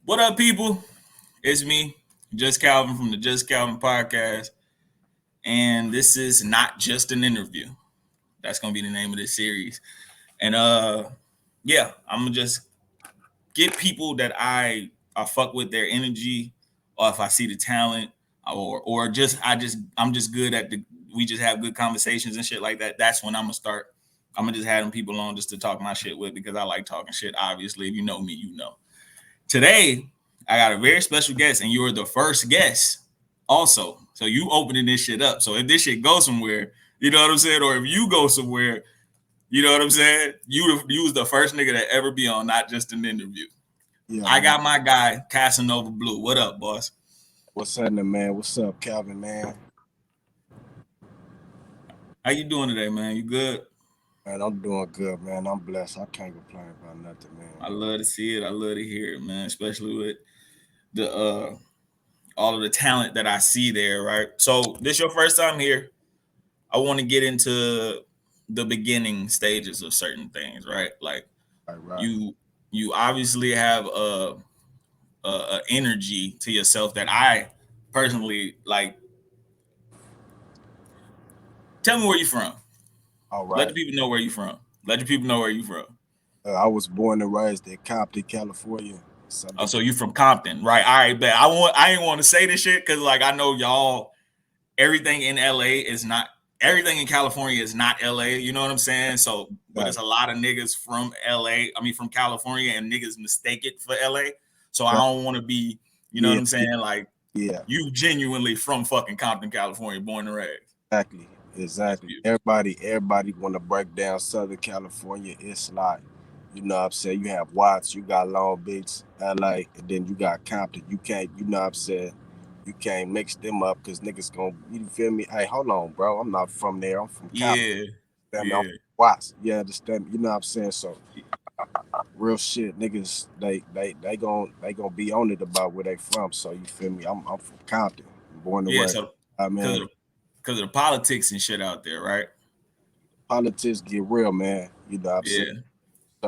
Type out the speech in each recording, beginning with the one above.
What up, people? It's me, Just Calvin from the Just Calvin podcast, and this is not just an interview. That's gonna be the name of this series. And yeah, I'm gonna just get people that I fuck with their energy, or if I see the talent, or just I'm just good at the. We just have good conversations and shit like that. That's when I'm gonna start. I'm gonna just have them people on just to talk my shit with because I like talking shit. Obviously, if you know me, you know. Today, I got a very special guest, and you're the first guest also. So you opening this shit up. So if this shit goes somewhere, you know what I'm saying? Or if you go somewhere, you know what I'm saying? You was the first nigga to ever be on, not just an interview. Yeah, I man. got my guy, Casanova Blu. What up, boss? What's happening, man? What's up, Calvin, man? How you doing today, man? You good? Man, I'm doing good, man. I'm blessed. I can't complain about nothing, man. I love to see it. I love to hear it, man. Especially with the all of the talent that I see there, right? So this your first time here. I want to get into the beginning stages of certain things, right? Like Right, right. you you obviously have a energy to yourself that I personally like. Tell me where you from. All Let the right. people know where you from. Let the people know where you from. I was born and raised in Compton, California. Oh, Southern. so you from Compton, right? All right, bet. I ain't want to say this shit because like I know y'all. Everything in LA is not. Everything in California is not LA. You know what I'm saying? So, but it's Right, a lot of niggas from LA. I mean, from California, and niggas mistake it for LA. So I right. don't want to be. You know what Yeah, I'm saying? Like yeah. you genuinely from fucking Compton, California, born and raised. Exactly, That's exactly. beautiful. Everybody want to break down Southern California. It's like, you know what I'm saying? You have Watts, you got Long Beach, LA, and then you got Compton. You can't, you know what I'm saying? You can't mix them up because niggas gonna, you feel me? Hey, hold on, bro. I'm not from there. I'm from Compton. Yeah, Damn, I'm from yeah. Watts. You understand me? You know what I'm saying? So real shit, niggas, they gonna be on it about where they from. So you feel me? I'm from Compton, born and Yeah, raised. so I because mean, of because of the politics and shit out there, right? politics get real, man. You know what I'm saying? Yeah,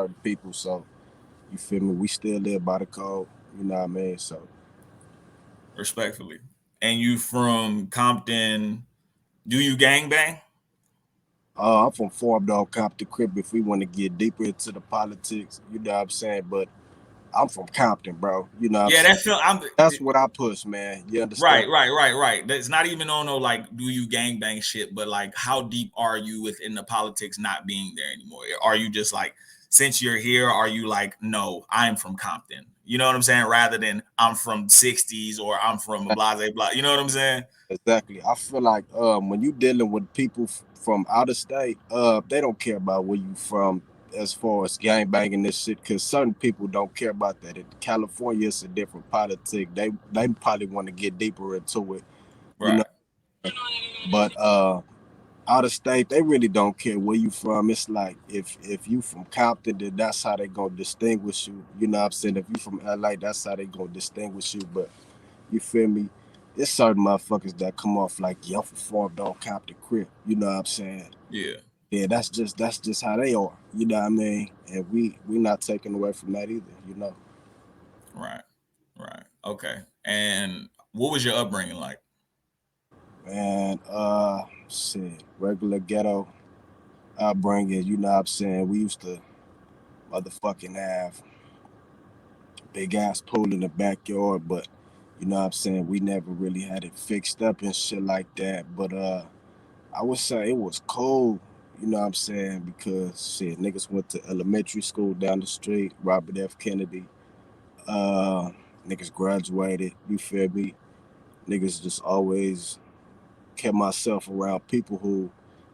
Certain people, so you feel me? We still live by the code. You know what I mean? So respectfully. And you from Compton? Do you gang bang? I'm from Farm Dog Compton Crip. If we want to get deeper into the politics, you know what I'm saying? But I'm from Compton, bro. You know what I'm Yeah, saying? that feel. I'm That's what I push, man. You understand? right. That's not even on no like do you gang bang shit, but like how deep are you within the politics not being there anymore? Are you just like since you're here, are you like no, I'm from Compton? You know what I'm saying? Rather than I'm from 60s or I'm from a blah blah blah. You know what I'm saying? Exactly. I feel like when you dealing with people from out of state, they don't care about where you from as far as gang banging this shit. Because certain people don't care about that. In California, it's a different politic. They probably want to get deeper into it, you know. Right. But out of state, they really don't care where you from. It's like if you from Compton, then that's how they gonna distinguish you. You know what I'm saying? If you from LA, that's how they gonna distinguish you. But you feel me? There's certain motherfuckers that come off like yo for Farm Dog Compton Crip. You know what I'm saying? Yeah. Yeah, that's just how they are. You know what I mean? And we not taking away from that either. You know, Right. Right. Okay. And what was your upbringing like? man. Shit, regular ghetto upbringing. You know what I'm saying? We used to motherfucking have big ass pool in the backyard, but you know what I'm saying? We never really had it fixed up and shit like that. But I would say it was cool, you know what I'm saying? Because shit, niggas went to elementary school down the street, Robert F. Kennedy. Uh, Niggas graduated, you feel me? Niggas just always kept myself around people who,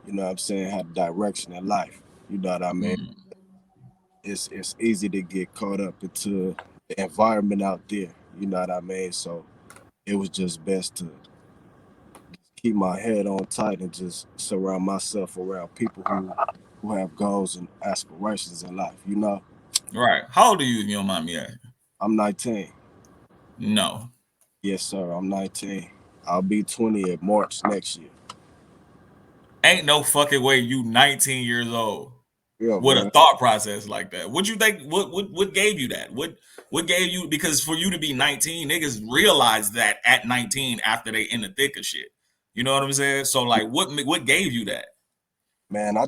you know what I'm saying, had direction in life. You know what I mean? Mm, It's easy to get caught up into the environment out there. You know what I mean? So it was just best to keep my head on tight and just surround myself around people who have goals and aspirations in life. You know, right. How old are you if you don't mind me asking? I'm 19. No. Yes, sir. I'm 19. I'll be 20 in March next year. Ain't no fucking way you 19 years old. Yeah, with a man. thought process like that. What you think? What gave you that? What gave you? Because for you to be 19, niggas realize that at 19 after they in the thick of shit. You know what I'm saying? So like, what gave you that? Man, I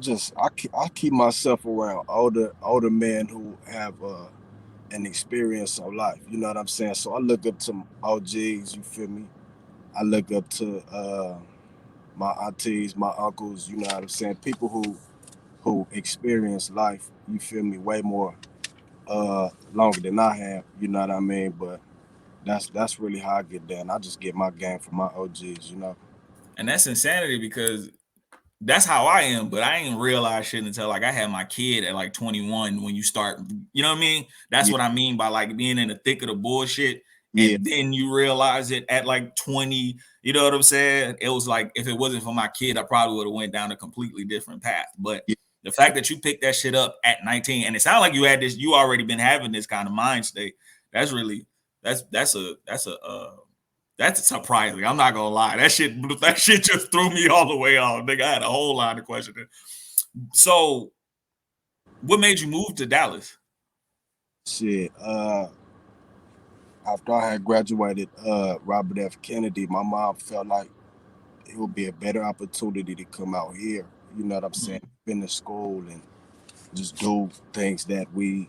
keep myself around older men who have an experience of life. You know what I'm saying? So I look up to OGs. You feel me? I look up to my aunties, my uncles. You know what I'm saying? People who experience life. You feel me? Way more longer than I have. You know what I mean? But that's really how I get down. I just get my game from my OGs. You know? And that's insanity because that's how I am, but I ain't realize shit until like I had my kid at like 21 when you start, you know what I mean? That's Yeah, what I mean by like being in the thick of the bullshit. yeah, And then you realize it at like 20, you know what I'm saying? It was like if it wasn't for my kid, I probably would have went down a completely different path. But yeah. the fact that you picked that shit up at 19, and it sounded like you had this, you already been having this kind of mind state. That's really that's surprising. I'm not gonna lie. That shit just threw me all the way off. Nigga, I had a whole line of questions. So, what made you move to Dallas? Shit. After I had graduated Robert F. Kennedy, my mom felt like it would be a better opportunity to come out here. You know what I'm saying? Mhm. Finish school and just do things that we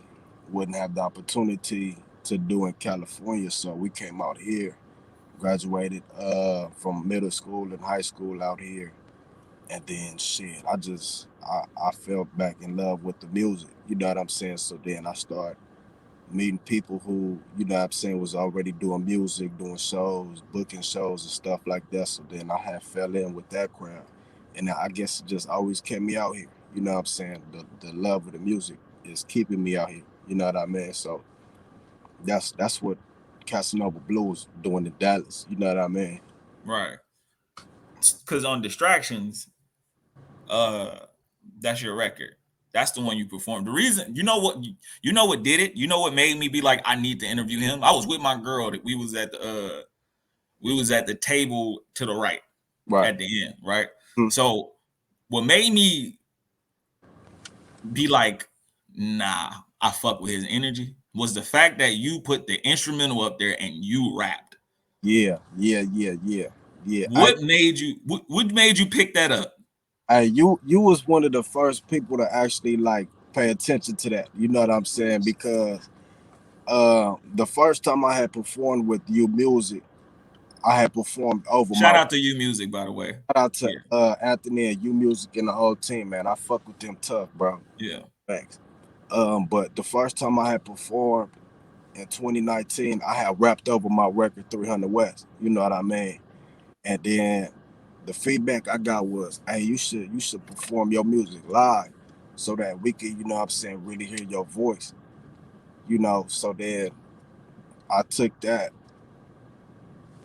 wouldn't have the opportunity to do in California. So we came out here, graduated from middle school and high school out here. And then shit, I fell back in love with the music. You know what I'm saying? So then I started meeting people who, you know what I'm saying, was already doing music, doing shows, booking shows and stuff like that. So then I had fell in with that crowd. And I guess it just always kept me out here. You know what I'm saying? The love of the music is keeping me out here. You know what I mean? So that's what Casanova Blu is doing in Dallas. You know what I mean? Right. Because on Distractions, uh, that's your record. That's the one you performed. The reason, you know what did it? You know what made me be like, I need to interview him? I was with my girl that we was at the table to the right Right. at the end, right? Hmm. So what made me be like, nah, I fuck with his energy was the fact that you put the instrumental up there and you rapped. Yeah, yeah, yeah, yeah, yeah. What made you pick that up? You was one of the first people to actually like pay attention to that. You know what I'm saying? Because the first time I had performed with you music, I had performed over Shout my out to you music, by the way. shout out to Yeah, Anthony and you music and the whole team, man. I fuck with them tough, bro. yeah, Thanks. But the first time I had performed in 2019, I had rapped over my record 300 West. You know what I mean? And then the feedback I got was, hey, you should perform your music live so that we can, you know what I'm saying, really hear your voice. You know, so then I took that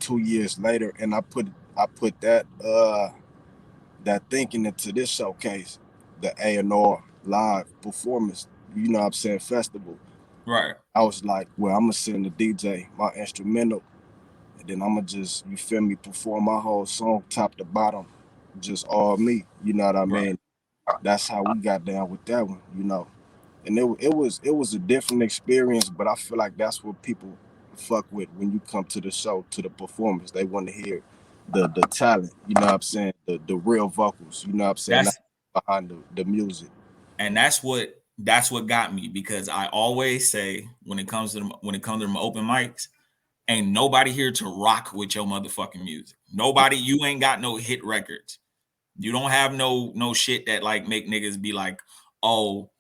2 years later and I put that thinking into this showcase, the A&R live performance, you know what I'm saying, festival. right, I was like, well, I'm gonna send the DJ my instrumental, and then I'm gonna just, you feel me, perform my whole song top to bottom, just all me. You know what I right. mean? That's how we got down with that one, you know. And it was a different experience, but I feel like that's what people fuck with when you come to the show, to the performance. They want to hear the talent, you know what I'm saying, the real vocals, you know what I'm saying, not That's behind the music. and that's what got me because I always say when it comes to my open mics, ain't nobody here to rock with your motherfucking music. Nobody, you ain't got no hit records. You don't have no shit that like make niggas be like, oh,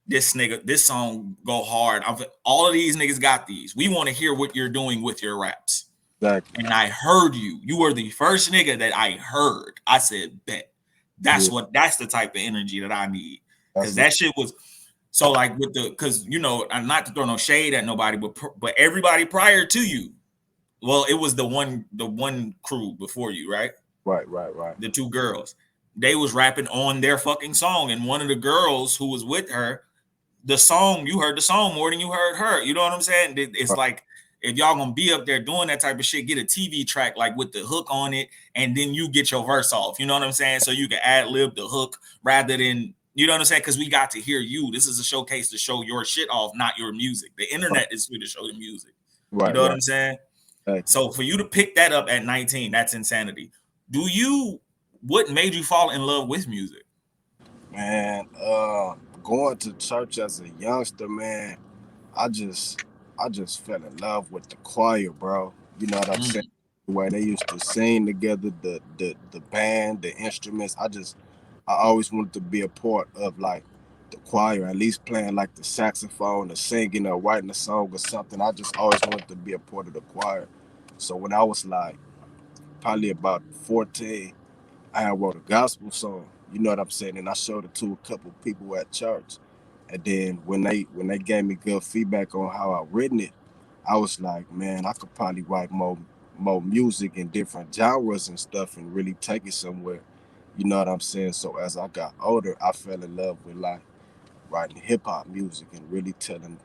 this song go hard. All of these niggas got these. We want to hear what you're doing with your raps. Exactly. And I heard you. You were the first nigga that I heard. I said, bet. Yeah, That's the type of energy that I need. Cause that's that shit was so like with the cause not to throw no shade at nobody, but everybody prior to you, well, it was the one crew before you, right? right, right, right. The two girls. They was rapping on their fucking song. And one of the girls who was with her, the song, you heard the song more than you heard her. You know what I'm saying? It's Right. like if y'all gonna be up there doing that type of shit, get a TV track like with the hook on it, and then you get your verse off. You know what I'm saying? So you can ad lib the hook rather than You know what I'm saying? Because we got to hear you. This is a showcase to show your shit off, not your music. The internet is here to show the music. You Right, know what right. I'm saying? Exactly. So for you to pick that up at 19, that's insanity. Do you? What made you fall in love with music? Man, going to church as a youngster, man, I just I just fell in love with the choir, bro. You know what I'm saying? Mm, The way they used to sing together, the band, the instruments. I always wanted to be a part of like the choir, at least playing like the saxophone or singing or writing a song or something. I just always wanted to be a part of the choir. So when I was like probably about 14, I had wrote a gospel song. You know what I'm saying? And I showed it to a couple people at church. And then when they gave me good feedback on how I written it, I was like, man, I could probably write more music in different genres and stuff and really take it somewhere. You know what I'm saying? So as I got older, I fell in love with like writing hip hop music and really telling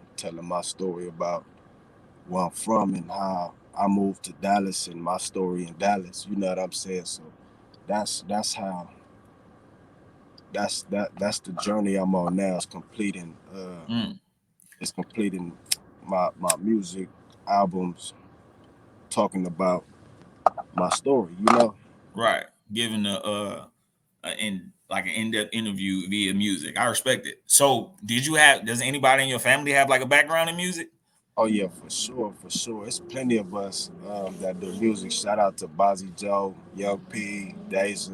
my story about where I'm from and how I moved to Dallas and my story in Dallas. You know what I'm saying? So that's how that's the journey I'm on now. mm, It's completing my music albums, talking about my story. You know. right. Giving in like an in-depth interview via music. I respect it. So did you have? Does anybody in your family have like a background in music? Oh yeah, for sure, for sure. It's plenty of us that do music. Shout out to Bozzy Joe, Young P, Deja.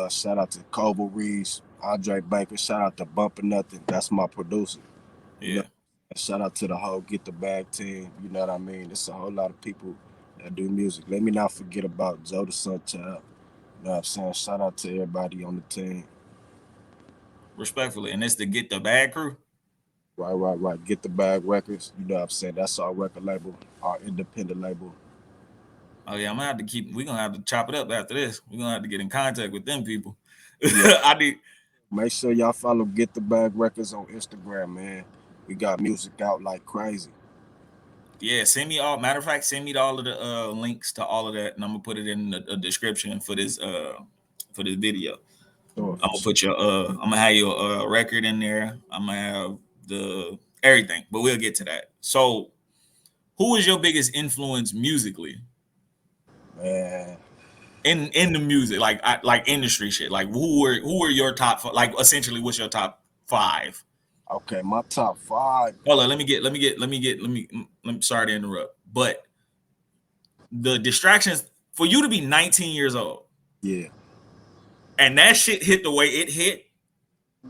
Shout out to Cobra Reese, Andre Baker. Shout out to Bumper Nothing. That's my producer. You know. Yeah. Shout out to the whole Get the Bag team. You know what I mean? It's a whole lot of people that do music. Let me not forget about Joe the Sun Child. You know what I'm saying? Shout out to everybody on the team. Respectfully, and it's the Get the Bag crew. Right, right, right. Get the Bag Records. You know what I'm saying? That's our record label, our independent label. Oh yeah, I'm gonna have to keep. We're gonna have to chop it up after this. We're gonna have to get in contact with them people. Yeah. I need. Make sure y'all follow Get the Bag Records on Instagram, man. We got music out like crazy. Yeah, send me all. Matter of fact, send me all of the links to all of that, and I'm gonna put it in the description for this video. Sure, I'm for gonna sure. put your I'm gonna have your record in there. I'm gonna have the everything, but we'll get to that. So, who is your biggest influence musically Man. in the music, like industry shit? Like who are your like essentially what's your top five? Okay, my top five. Hold on, let me sorry to interrupt, but the distractions for you to be 19 years old Yeah, and that shit hit the way it hit.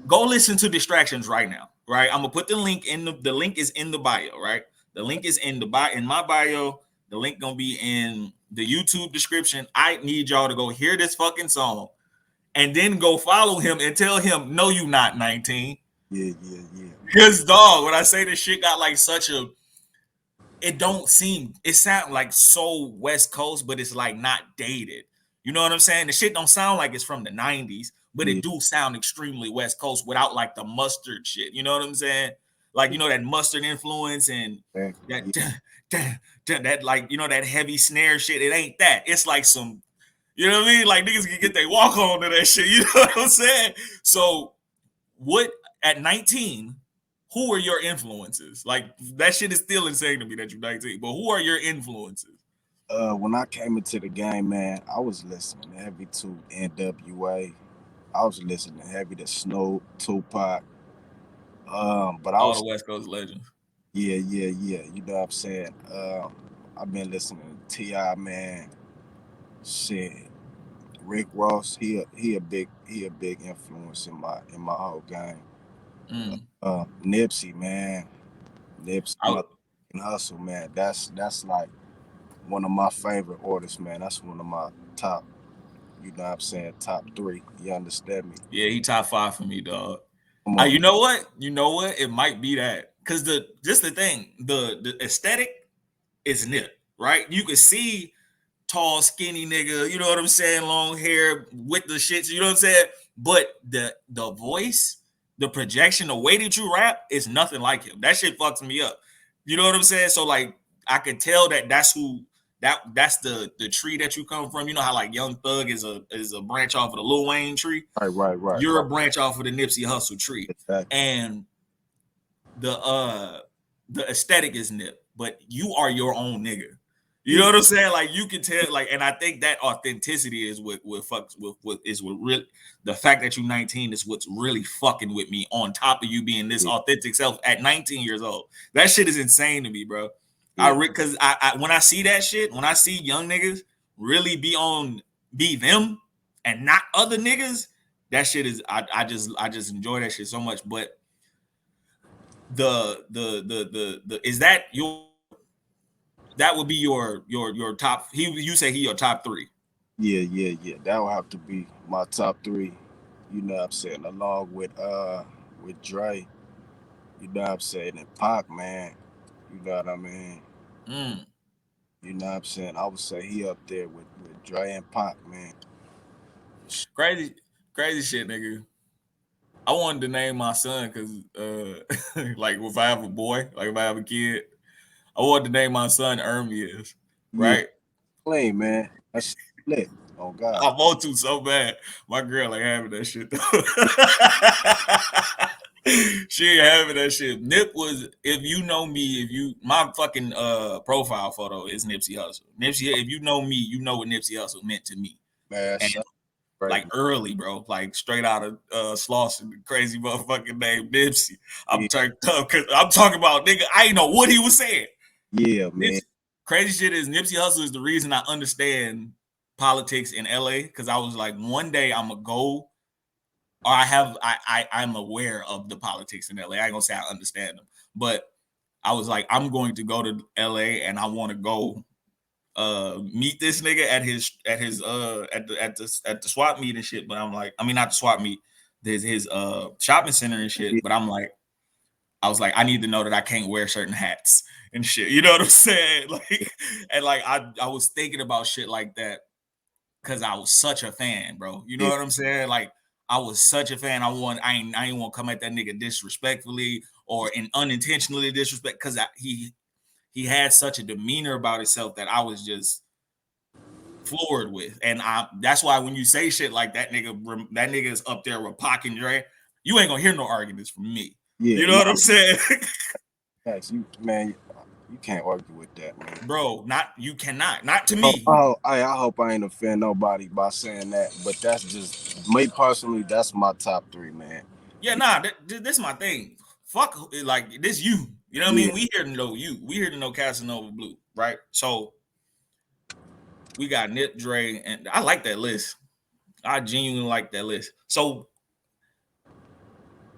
Go listen to distractions right now. Right, I'm gonna put the link in the link is in the bio. Right, the link is in the bio in my bio. The link gonna be in the YouTube description. I need y'all to go hear this fucking song and then go follow him and tell him no, you not 19. yeah, yeah, yeah. Because dog, when I say this shit got like such a it don't seem it sound like so West Coast, but it's like not dated. You know what I'm saying? The shit don't sound like it's from the 90s, but it Yeah, do sound extremely West Coast without like the mustard shit. You know what I'm saying? Like that mustard influence and exactly. that Yeah, that like that heavy snare shit. It ain't that. It's like some you know what I mean? Like niggas can get they walk on to that shit. You know what I'm saying? So what at 19, who are your influences? Like that shit is still insane to me that you're 19, but who are your influences? when I came into the game, man, I was listening heavy to NWA. I was listening heavy to Snoop, Tupac. But I All the was, West Coast legends. yeah, yeah, yeah. You know what I'm saying? I've been listening to Ti, man. Shit, Rick Ross. He a big influence in my whole game. Mm. Nipsey, man. Nipsey, I, motherfucking Hustle, man. That's like one of my favorite artists, man. That's one of my top. You know what I'm saying? Top three. You understand me? yeah, he top five for me, dog. Come on. You know what? You know what? It might be that because the thing, the aesthetic is nip, right? You can see tall, skinny nigga, you know what I'm saying, long hair with the shits, you know what I'm saying? But the voice, the projection, the way that you rap is nothing like him. That shit fucks me up. You know what I'm saying? So like I could tell that that's who that's the tree that you come from. You know how like Young Thug is a branch off of the Lil Wayne tree. You're Right. a branch off of the Nipsey Hussle tree, Exactly. and the uh the aesthetic is Nip, but you are your own nigga. You know Yeah, what I'm saying? Like you can tell, like, and I think that authenticity is what fucks with is what really the fact that you're 19 is what's really fucking with me. On top of you being this yeah, authentic self at 19 years old, that shit is insane to me, bro. yeah, Because I when I see that shit, when I see young niggas really be them and not other niggas, that shit is I just enjoy that shit so much. But the is that that would be your top you say he your top three. yeah. That would have to be my top three. You know what I'm saying? Along with Dre. You know what I'm saying? And Pac, man. You know what I mean? Mm, You know what I'm saying? I would say he up there with Dre and Pac, man. crazy crazy shit, nigga. I wanted to name my son because like if I have a boy, like if I have a kid, I wanted to name my son Ermias, Yeah, right? plain, man. That's lit. Oh God. I want to so bad. My girl ain't having that shit though. She ain't having that shit. Nip was, if you know me, if you my fucking profile photo is Nipsey Hussle. Nipsey, if you know me, you know what Nipsey Hussle meant to me. Man, And so great, like man. early, bro, like straight out of Slauson, crazy motherfucking name Nipsey. I'm Yeah, turned tough because I'm talking about nigga. I ain't know what he was saying. yeah, man. Nipsey, crazy shit is Nipsey Hussle is the reason I understand politics in LA because I was like, one day I'm gonna go, or I'm aware of the politics in LA. I ain't gonna say I understand them, but I was like, I'm going to go to LA and I want to go meet this nigga at the swap meet and shit. But I'm like, I mean not the swap meet, there's his shopping center and shit. Yeah, But I was like, I need to know that I can't wear certain hats and shit. You know what I'm saying? Like, and like I was thinking about shit like that because I was such a fan, bro. You know yeah, what I'm saying? Like I was such a fan. I ain't want to come at that nigga disrespectfully or in unintentionally disrespect because he had such a demeanor about himself that I was just floored with. And that's why when you say shit like that nigga is up there with Pac and Dre, you ain't gonna hear no arguments from me. yeah. You know No, what I'm saying? thanks. You, man. You can't argue with that, man. Bro, not you cannot. Not to Oh, me. I hope I ain't offend nobody by saying that, but that's just me personally. That's my top three, man. Yeah, nah, this is my thing. Fuck like this you. You know what I Yeah, mean? We here to know you. We here to know Casanova Blue, right? So we got Nip Dre, and I like that list. I genuinely like that list. So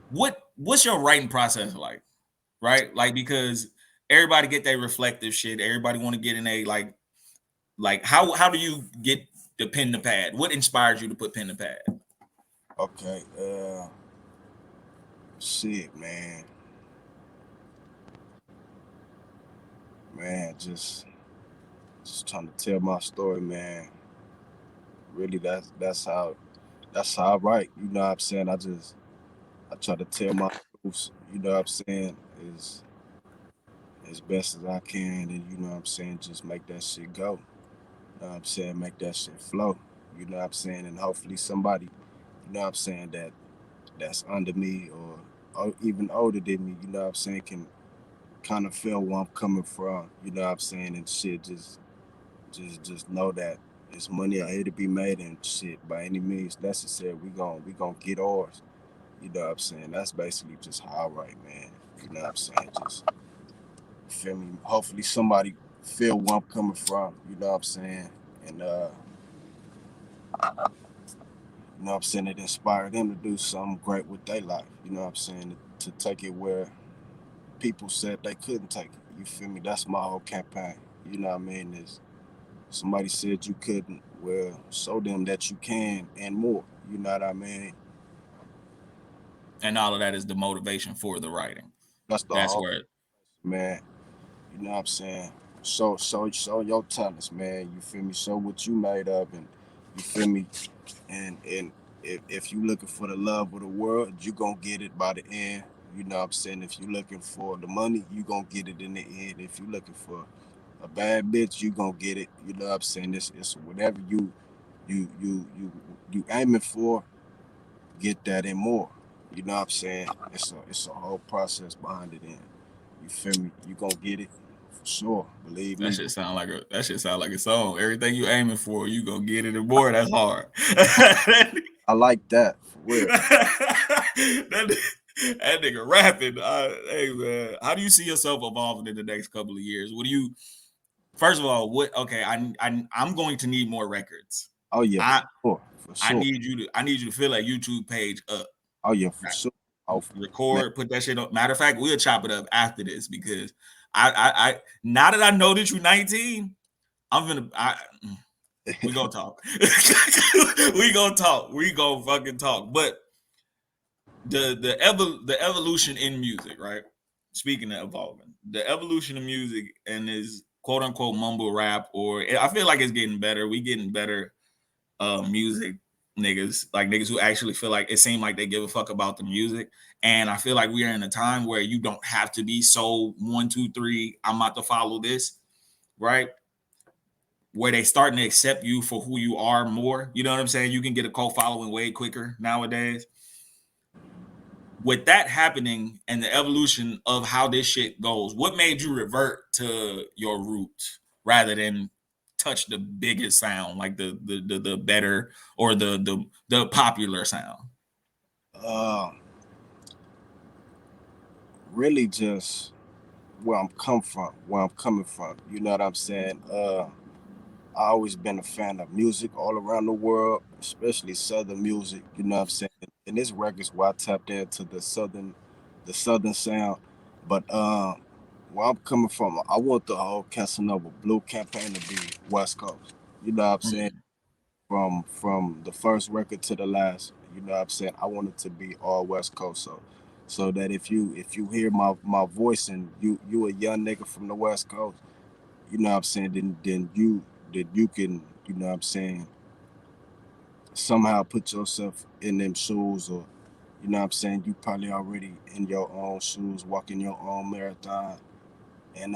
what's your writing process like? Right? Like because everybody get their reflective shit. Everybody want to get in a like how do you get the pen to pad? What inspires you to put pen to pad? okay. Shit, man. Man, just trying to tell my story, man. Really, that's how I write. You know what I'm saying? I try to tell my truths. You know what I'm saying? As best as I can, and you know what I'm saying. Just make that shit go. You know what I'm saying? Make that shit flow. You know what I'm saying? And hopefully somebody, you know what I'm saying, that's under me or even older than me, you know what I'm saying, can kind of feel where I'm coming from. You know what I'm saying? And shit, just know that there's money out here to be made and shit by any means necessary. We gonna get ours. You know what I'm saying? That's basically just how I write, man. You know what I'm saying? Just feel me. Hopefully somebody feel where I'm coming from. You know what I'm saying? And you know what I'm saying, it inspired them to do something great with their life. You know what I'm saying? To take it where people said they couldn't take it. You feel me? That's my whole campaign. You know what I mean? Is somebody said you couldn't, well, show them that you can and more. You know what I mean? And all of that is the motivation for the writing. That's the That's whole where man. You know what I'm saying? Show your talents, man. You feel me? Show what you made of, and you feel me? And if you looking for the love of the world, you gonna get it by the end. You know what I'm saying? If you looking for the money, you gonna get it in the end. If you looking for A bad bitch, you gonna get it. You know what I'm saying? It's whatever you you you you aiming for, get that and more. You know what I'm saying? It's a whole process behind it. And you feel me? You gonna get it for sure. Believe That me. shit sound like a song. Everything you aiming for, you gonna get it and more. That's hard. I like that for real. That nigga rapping. Hey man, how do you see yourself evolving in the next couple of years? What do you? First of all, what? Okay, I'm going to need more records. Oh yeah, I for I sure. need you to fill that YouTube page up. Oh yeah, for Right. sure. Oh man, Record, put that shit up. Matter of fact, we'll chop it up after this because I now that I know that you're 19, I'm gonna we gonna talk. We gonna talk. We gonna fucking talk. But the evolution in music, right? Speaking of evolving, the evolution of music and this quote unquote mumble rap, or I feel like it's getting better. We getting better music niggas, like niggas who actually feel like it seemed like they give a fuck about the music. And I feel like we are in a time where you don't have to be so 1, 2, 3. I'm about to follow this, right? Where they starting to accept you for who you are more. You know what I'm saying? You can get a cult following way quicker nowadays. With that happening and the evolution of how this shit goes, what made you revert to your roots rather than touch the biggest sound, like the better or the popular sound? uh, really just where I'm coming from. You know what I'm saying? I always been a fan of music all around the world, especially Southern music. You know what I'm saying? And this record's where I tapped into the Southern sound. But where I'm coming from, I want the whole Casanova Blue campaign to be West Coast. You know what I'm saying? Mm, From the first record to the last. You know what I'm saying? I want it to be all West Coast. So that if you hear my voice and you a young nigga from the West Coast, you know what I'm saying, then you can, you know what I'm saying, somehow put yourself in them shoes, or you know what I'm saying, you probably already in your own shoes, walking your own marathon, and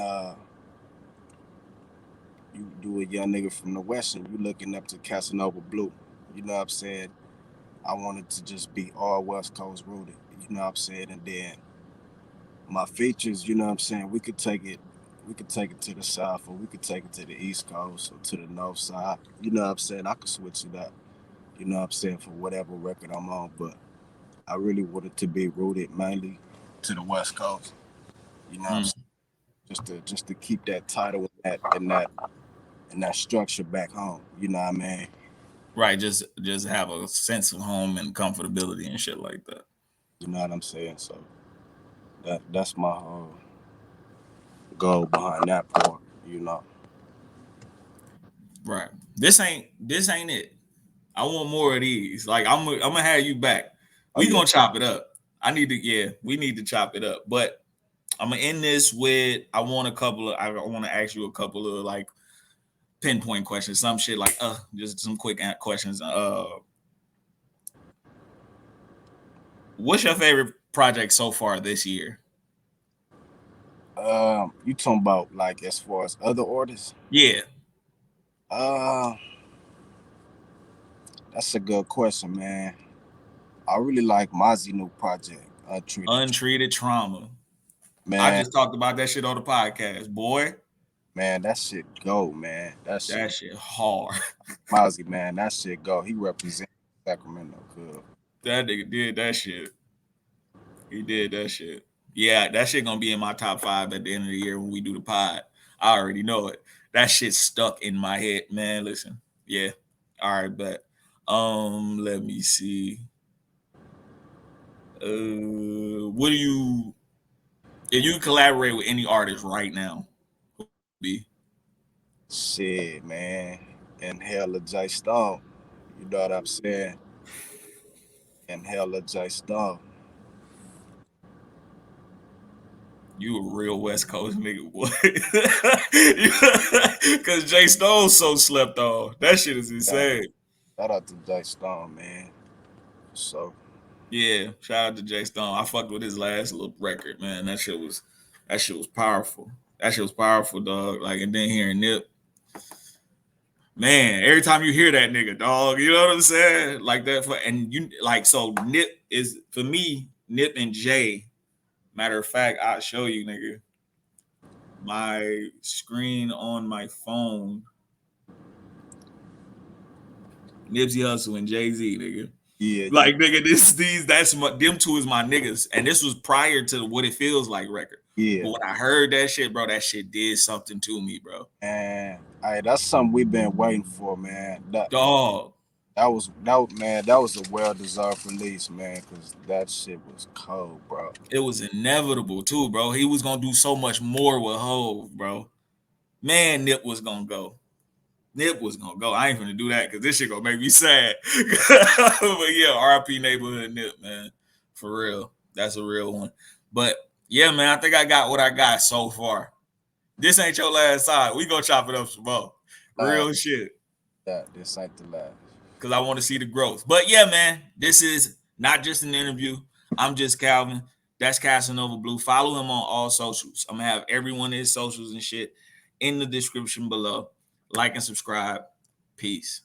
you do a young nigga from the West and you looking up to Casanova Blue. You know what I'm saying? I wanted to just be all West Coast rooted, you know what I'm saying? And then my features, you know what I'm saying, we could take it to the south, or we could take it to the east coast or to the north side. You know what I'm saying? I could switch it up, you know what I'm saying, for whatever record I'm on. But I really wanted to be rooted mainly to the West Coast. You know what I'm mm. saying? Just to keep that title and that structure back home. You know what I mean? Right, just have a sense of home and comfortability and shit like that. You know what I'm saying? So that's my whole goal behind that part, you know. Right. This ain't it. I want more of these. Like I'm gonna have you back. Oh We yeah. gonna chop it up. We need to chop it up. But I'm gonna end this with I want to ask you a couple of like pinpoint questions, some shit like just some quick questions. What's your favorite project so far this year? You talking about like as far as other artists? Yeah, Uh, that's a good question, man. I really like Mozzie new project, Untreated. untreated trauma. I Man, just talked about that shit on the podcast, boy. man, that shit go, man. That shit hard. Mozzie, man, that shit go. He represents Sacramento good. That nigga did that shit. He did that shit. Yeah, that shit gonna be in my top 5 at the end of the year when we do the pod. I already know it. That shit stuck in my head, man. Listen, yeah. All right, but let me see. What do you if you collaborate with any artist right now? Who would be Shit, man. And hella J Stone. You know what I'm saying? And hella J Stone. you a real West Coast nigga, boy? Because Jay Stone's so slept on. That shit is Yeah, insane. shout out to J Stone, man. So Yeah, shout out to Jay Stone. I fucked with his last little record, man. That shit was powerful. That shit was powerful, dog. Like, and then hearing Nip, man, every time you hear that nigga, dog, you know what I'm saying? Like that, and you like so. Nip is for me. Nip and Jay. Matter of fact, I'll show you, nigga. My screen on my phone. Nipsey Hussle and Jay Z, nigga. Yeah, Like nigga, them two is my niggas, and this was prior to What It Feels Like record. yeah. But when I heard that shit, bro, that shit did something to me, bro. And hey, that's something we've been waiting for, man. Dog, That was a well deserved release, man, because that shit was cold, bro. it was inevitable too, bro. He was gonna do so much more with Hove, bro. Man, Nip was gonna go. Nip was gonna go. I ain't gonna do that because this shit gonna make me sad. But yeah, RIP Neighborhood Nip, man. For real. That's a real one. But yeah, man, I think I got what I got so far. This ain't your last side. We gonna chop it up some more. Uh, Real shit. this ain't the last. Cause I want to see the growth. But yeah, man, this is not just an interview. I'm just Calvin. That's Casanova Blu. Follow him on all socials. I'm gonna have every one of his socials and shit in the description below. Like and subscribe. Peace.